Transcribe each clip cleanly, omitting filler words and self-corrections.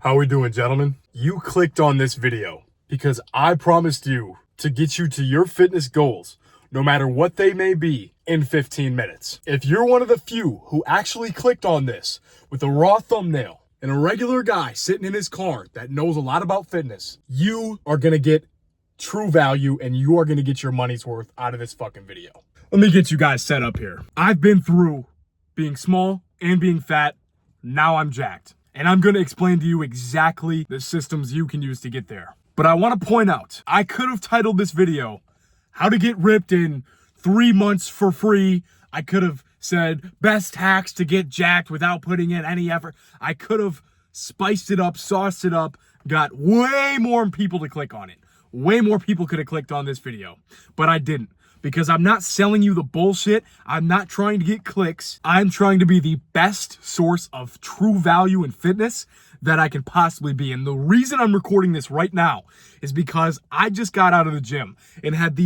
How we doing, gentlemen? You clicked on this video because I promised you to get you to your fitness goals, no matter what they may be, in 15 minutes. If you're one of the few who actually clicked on this with a raw thumbnail and a regular guy sitting in his car that knows a lot about fitness, you are gonna get true value and you are gonna get your money's worth out of this fucking video. Let me get you guys set up here. I've been through being small and being fat. Now I'm jacked. And I'm going to explain to you exactly the systems you can use to get there. But I want to point out, I could have titled this video, How to Get Ripped in 3 months for Free. I could have said, Best Hacks to Get Jacked Without Putting in Any Effort. I could have spiced it up, sauced it up, got way more people to click on it. Way more people could have clicked on this video. But I didn't. Because I'm not selling you the bullshit. I'm not trying to get clicks. I'm trying to be the best source of true value in fitness that I can possibly be. And the reason I'm recording this right now is because I just got out of the gym and had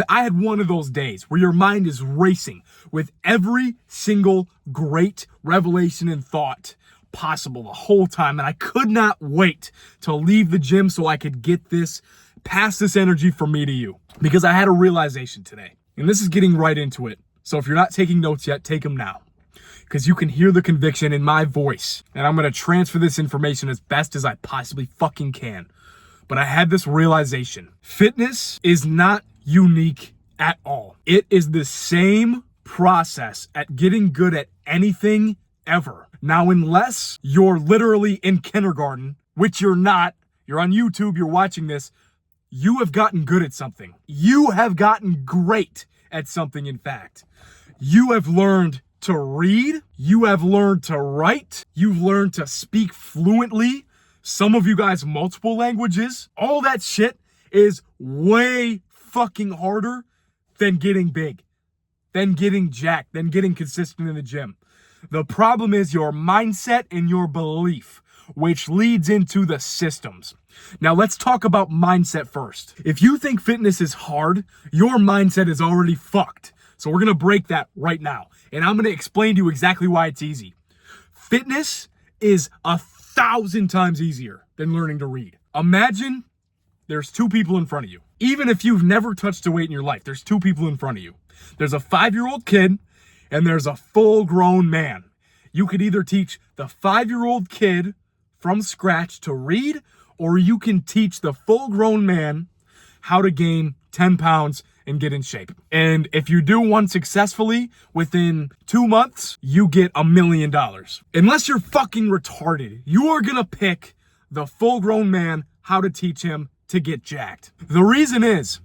I had one of those days where your mind is racing with every single great revelation and thought possible the whole time. And I could not wait to leave the gym so I could get this, pass this energy from me to you. Because I had a realization today, and this is getting right into it. So if you're not taking notes yet, take them now. Because you can hear the conviction in my voice, and I'm going to transfer this information as best as I possibly fucking can. But I had this realization. Fitness is not unique at all. It is the same process at getting good at anything ever. Now, unless you're literally in kindergarten, which you're not, you're on YouTube, you're watching this, you have gotten good at something. You have gotten great at something, in fact. You have learned to read. You have learned to write. You've learned to speak fluently. Some of you guys, multiple languages. All that shit is way fucking harder than getting big, than getting jacked, than getting consistent in the gym. The problem is your mindset and your belief, which leads into the systems. Now let's talk about mindset first. If you think fitness is hard, your mindset is already fucked. So we're gonna break that right now. And I'm gonna explain to you exactly why it's easy. Fitness is 1,000 times easier than learning to read. Imagine there's two people in front of you. Even if you've never touched a weight in your life, there's two people in front of you. There's a 5-year-old kid and there's a full-grown man. You could either teach the 5-year-old kid from scratch to read, or you can teach the full-grown man how to gain 10 pounds and get in shape. And if you do one successfully, within 2 months, you get $1 million. Unless you're fucking retarded, you are gonna pick the full-grown man how to teach him to get jacked. The reason is,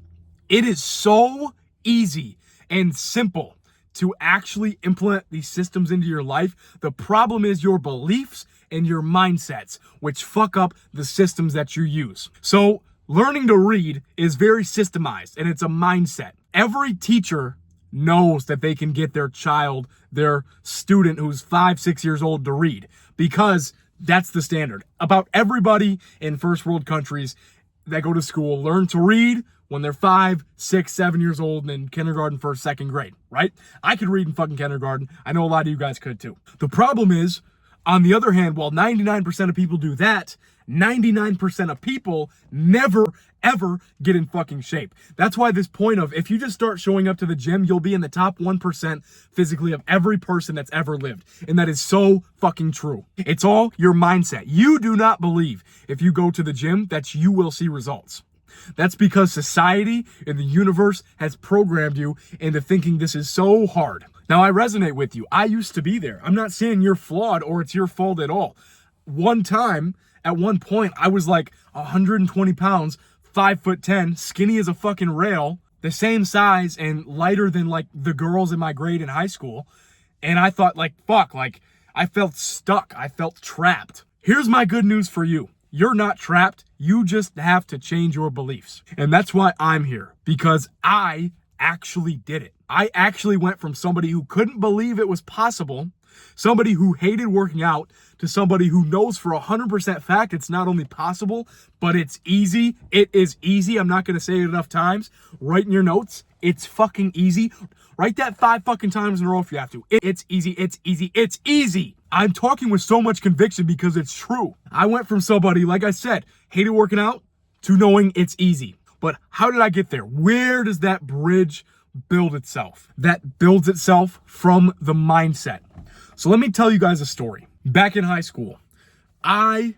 it is so easy and simple to actually implement these systems into your life. The problem is your beliefs and your mindsets, which fuck up the systems that you use. So learning to read is very systemized and it's a mindset. Every teacher knows that they can get their child, their student who's 5, 6 years old to read because that's the standard. About everybody in first world countries that go to school learn to read when they're 5, 6, 7 years old and in kindergarten, first, second grade, right? I could read in fucking kindergarten. I know a lot of you guys could too. The problem is, on the other hand, while 99% of people do that, 99% of people never, ever get in fucking shape. That's why this point of, if you just start showing up to the gym, you'll be in the top 1% physically of every person that's ever lived. And that is so fucking true. It's all your mindset. You do not believe if you go to the gym that you will see results. That's because society and the universe has programmed you into thinking this is so hard. Now, I resonate with you. I used to be there. I'm not saying you're flawed or it's your fault at all. One time, at one point, I was like 120 pounds, 5'10", skinny as a fucking rail, the same size and lighter than like the girls in my grade in high school. And I thought like, fuck, like I felt stuck. I felt trapped. Here's my good news for you. You're not trapped. You just have to change your beliefs. And that's why I'm here, because I actually did it. I actually went from somebody who couldn't believe it was possible, somebody who hated working out, to somebody who knows for 100% fact it's not only possible, but it's easy. It is easy. I'm not going to say it enough times. Write in your notes. It's fucking easy. Write that 5 fucking times in a row if you have to. It's easy. It's easy. It's easy. I'm talking with so much conviction because it's true. I went from somebody, like I said, hated working out to knowing it's easy. But how did I get there? Where does that bridge build itself? That builds itself from the mindset. So let me tell you guys a story. Back in high school, I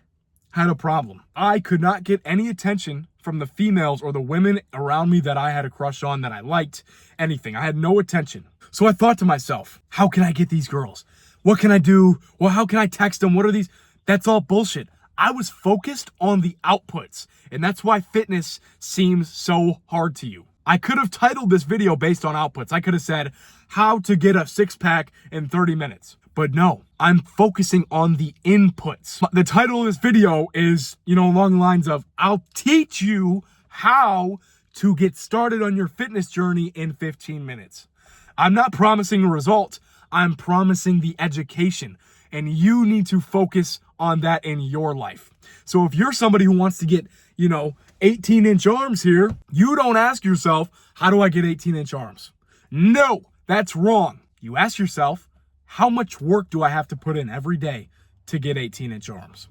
had a problem. I could not get any attention from the females or the women around me that I had a crush on, that I liked, anything. I had no attention. So I thought to myself, how can I get these girls? What can I do? Well, how can I text them? What are these? That's all bullshit. I was focused on the outputs, and that's why fitness seems so hard to you. I could have titled this video based on outputs. I could have said, how to get a six-pack in 30 minutes. But no, I'm focusing on the inputs. The title of this video is, along the lines of, I'll teach you how to get started on your fitness journey in 15 minutes. I'm not promising a result. I'm promising the education, and you need to focus on that in your life. So if you're somebody who wants to get, 18-inch arms here, you don't ask yourself, how do I get 18-inch arms? No, that's wrong. You ask yourself, how much work do I have to put in every day to get 18-inch arms?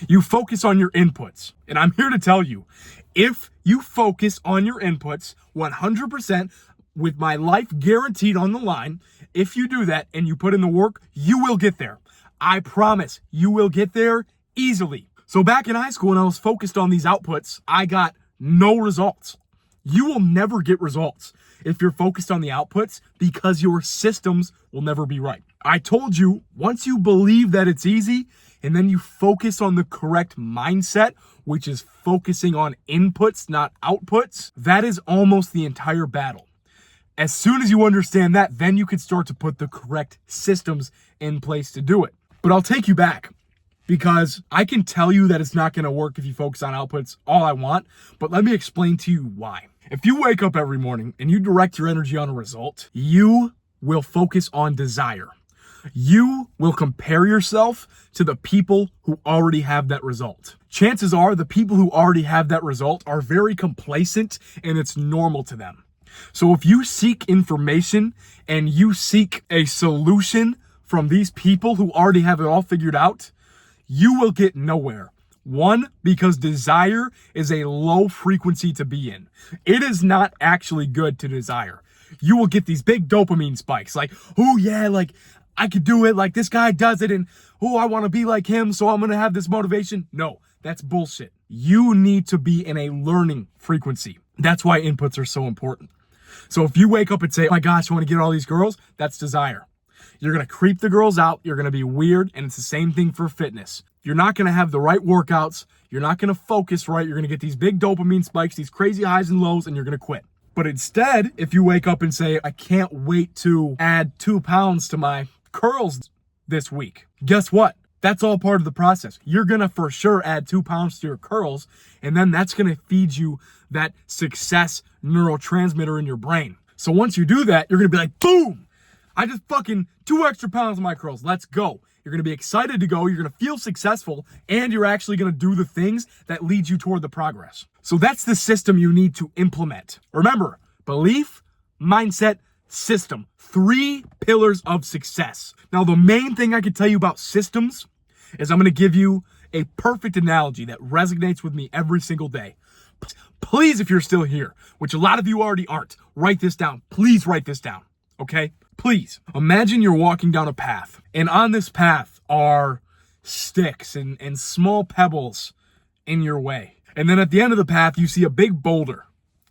You focus on your inputs. And I'm here to tell you, if you focus on your inputs 100% with my life guaranteed on the line, if you do that and you put in the work, you will get there. I promise you will get there easily. So back in high school, when I was focused on these outputs, I got no results. You will never get results if you're focused on the outputs, because your systems will never be right. I told you, once you believe that it's easy, and then you focus on the correct mindset, which is focusing on inputs, not outputs, that is almost the entire battle. As soon as you understand that, then you can start to put the correct systems in place to do it. But I'll take you back, because I can tell you that it's not going to work if you focus on outputs all I want, but let me explain to you why. If you wake up every morning and you direct your energy on a result, you will focus on desire. You will compare yourself to the people who already have that result. Chances are the people who already have that result are very complacent, and it's normal to them. So if you seek information and you seek a solution from these people who already have it all figured out, you will get nowhere. One, because desire is a low frequency to be in. It is not actually good to desire. You will get these big dopamine spikes, like, oh yeah, like I could do it, like this guy does it, and oh, I want to be like him, so I'm going to have this motivation. No, that's bullshit. You need to be in a learning frequency. That's why inputs are so important. So if you wake up and say, oh my gosh, I want to get all these girls, that's desire. You're going to creep the girls out. You're going to be weird. And it's the same thing for fitness. You're not going to have the right workouts. You're not going to focus right. You're going to get these big dopamine spikes, these crazy highs and lows, and you're going to quit. But instead, if you wake up and say, I can't wait to add 2 pounds to my curls this week, guess what? That's all part of the process. You're going to for sure add 2 pounds to your curls, and then that's going to feed you that success neurotransmitter in your brain. So once you do that, you're going to be like, boom, I just fucking 2 extra pounds of my curls. Let's go. You're going to be excited to go. You're going to feel successful, and you're actually going to do the things that lead you toward the progress. So that's the system you need to implement. Remember, belief, mindset, system. 3 pillars of success. Now, the main thing I can tell you about systems is I'm going to give you a perfect analogy that resonates with me every single day. Please, if you're still here, which a lot of you already aren't, write this down. Please write this down, okay? Please. Imagine you're walking down a path, and on this path are sticks and small pebbles in your way. And then at the end of the path, you see a big boulder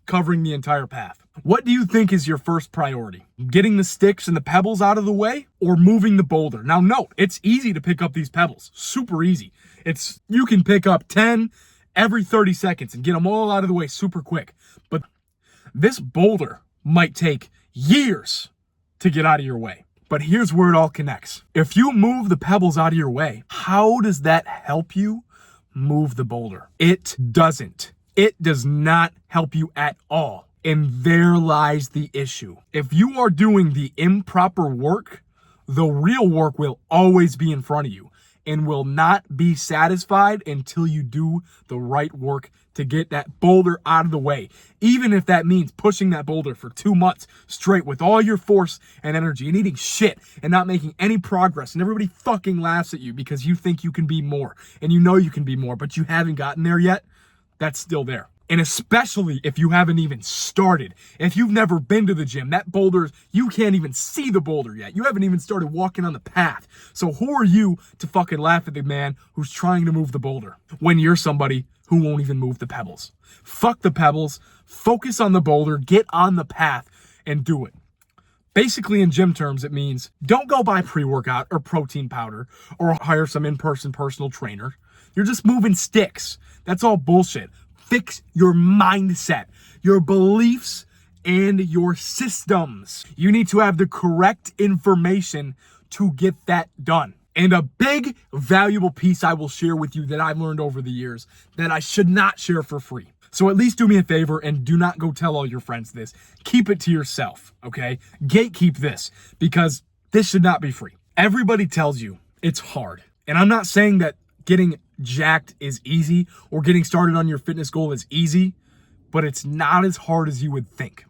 covering the entire path. What do you think is your first priority? Getting the sticks and the pebbles out of the way, or moving the boulder? Now note, it's easy to pick up these pebbles. Super easy. You can pick up 10 every 30 seconds and get them all out of the way super quick. But this boulder might take years to get out of your way. But here's where it all connects. If you move the pebbles out of your way, how does that help you move the boulder? It doesn't. It does not help you at all. And there lies the issue. If you are doing the improper work, the real work will always be in front of you. and will not be satisfied until you do the right work to get that boulder out of the way. Even if that means pushing that boulder for 2 months straight with all your force and energy and eating shit and not making any progress. And everybody fucking laughs at you because you think you can be more. And you know you can be more, but you haven't gotten there yet. That's still there. And especially if you haven't even started. If you've never been to the gym, that boulder, you can't even see the boulder yet. You haven't even started walking on the path. So who are you to fucking laugh at the man who's trying to move the boulder when you're somebody who won't even move the pebbles? Fuck the pebbles. Focus on the boulder. Get on the path and do it. Basically, in gym terms, it means don't go buy pre-workout or protein powder or hire some in-person personal trainer. You're just moving sticks. That's all bullshit. Fix your mindset, your beliefs, and your systems. You need to have the correct information to get that done. And a big, valuable piece I will share with you that I've learned over the years that I should not share for free. So at least do me a favor and do not go tell all your friends this. Keep it to yourself, okay? Gatekeep this, because this should not be free. Everybody tells you it's hard. And I'm not saying that getting jacked is easy or getting started on your fitness goal is easy, but it's not as hard as you would think.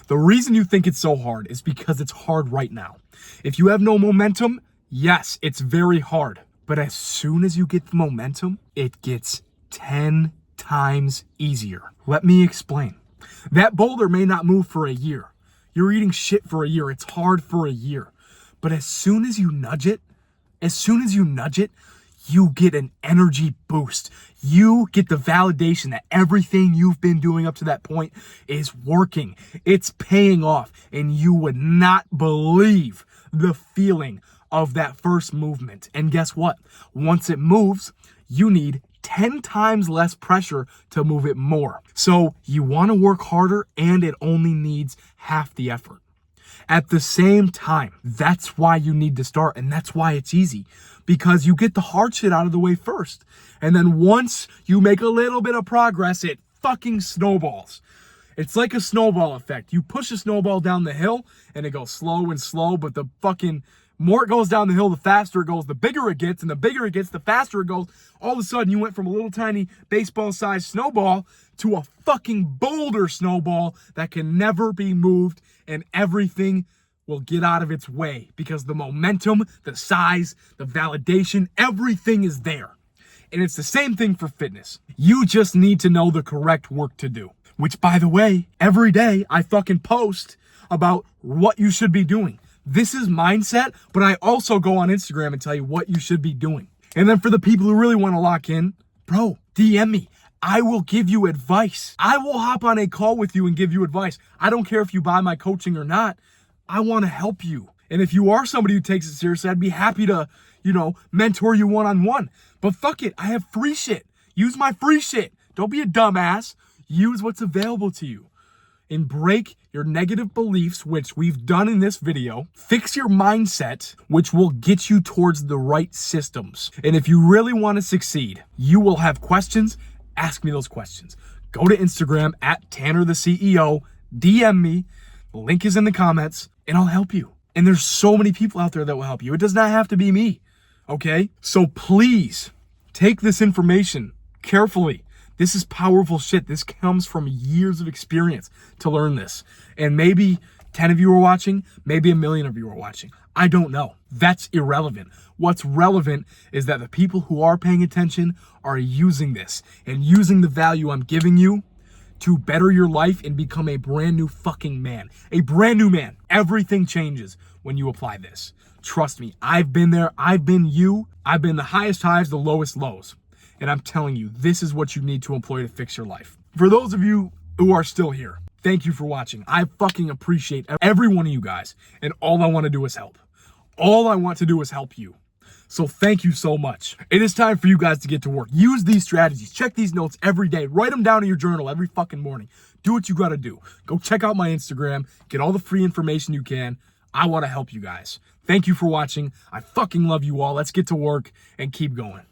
The reason you think it's so hard is because it's hard right now. If you have no momentum, yes, it's very hard. But as soon as you get the momentum, it gets 10 times easier. Let me explain. That boulder may not move for a year. You're eating shit for a year. It's hard for a year. But as soon as you nudge it, you get an energy boost. You get the validation that everything you've been doing up to that point is working. It's paying off. And you would not believe the feeling of that first movement. And guess what? Once it moves, you need 10 times less pressure to move it more. So you want to work harder, and it only needs half the effort. At the same time, that's why you need to start, and that's why it's easy. Because you get the hard shit out of the way first. And then once you make a little bit of progress, it fucking snowballs. It's like a snowball effect. You push a snowball down the hill, and it goes slow and slow, but the fucking more it goes down the hill, the faster it goes, the bigger it gets, and the bigger it gets, the faster it goes. All of a sudden, you went from a little tiny baseball-sized snowball to a fucking boulder snowball that can never be moved, and everything will get out of its way because the momentum, the size, the validation, everything is there. And it's the same thing for fitness. You just need to know the correct work to do. Which, by the way, every day I fucking post about what you should be doing. This is mindset, but I also go on Instagram and tell you what you should be doing. And then for the people who really want to lock in, bro, DM me. I will give you advice. I will hop on a call with you and give you advice. I don't care if you buy my coaching or not. I want to help you. And if you are somebody who takes it seriously, I'd be happy to, mentor you one-on-one. But fuck it, I have free shit. Use my free shit. Don't be a dumbass. Use what's available to you. And break your negative beliefs, which we've done in this video. Fix your mindset, which will get you towards the right systems. And if you really want to succeed, you will have questions. Ask me those questions. Go to Instagram at Tanner the CEO. DM me. The link is in the comments, and I'll help you. And there's so many people out there that will help you. It does not have to be me, okay? So please take this information carefully. This is powerful shit. This comes from years of experience to learn this. And maybe 10 of you are watching, maybe 1 million of you are watching. I don't know. That's irrelevant. What's relevant is that the people who are paying attention are using this and using the value I'm giving you to better your life and become a brand new fucking man. A brand new man. Everything changes when you apply this. Trust me, I've been there. I've been you. I've been the highest highs, the lowest lows. And I'm telling you, this is what you need to employ to fix your life. For those of you who are still here, thank you for watching. I fucking appreciate every one of you guys. And all I want to do is help. All I want to do is help you. So thank you so much. It is time for you guys to get to work. Use these strategies. Check these notes every day. Write them down in your journal every fucking morning. Do what you got to do. Go check out my Instagram. Get all the free information you can. I want to help you guys. Thank you for watching. I fucking love you all. Let's get to work and keep going.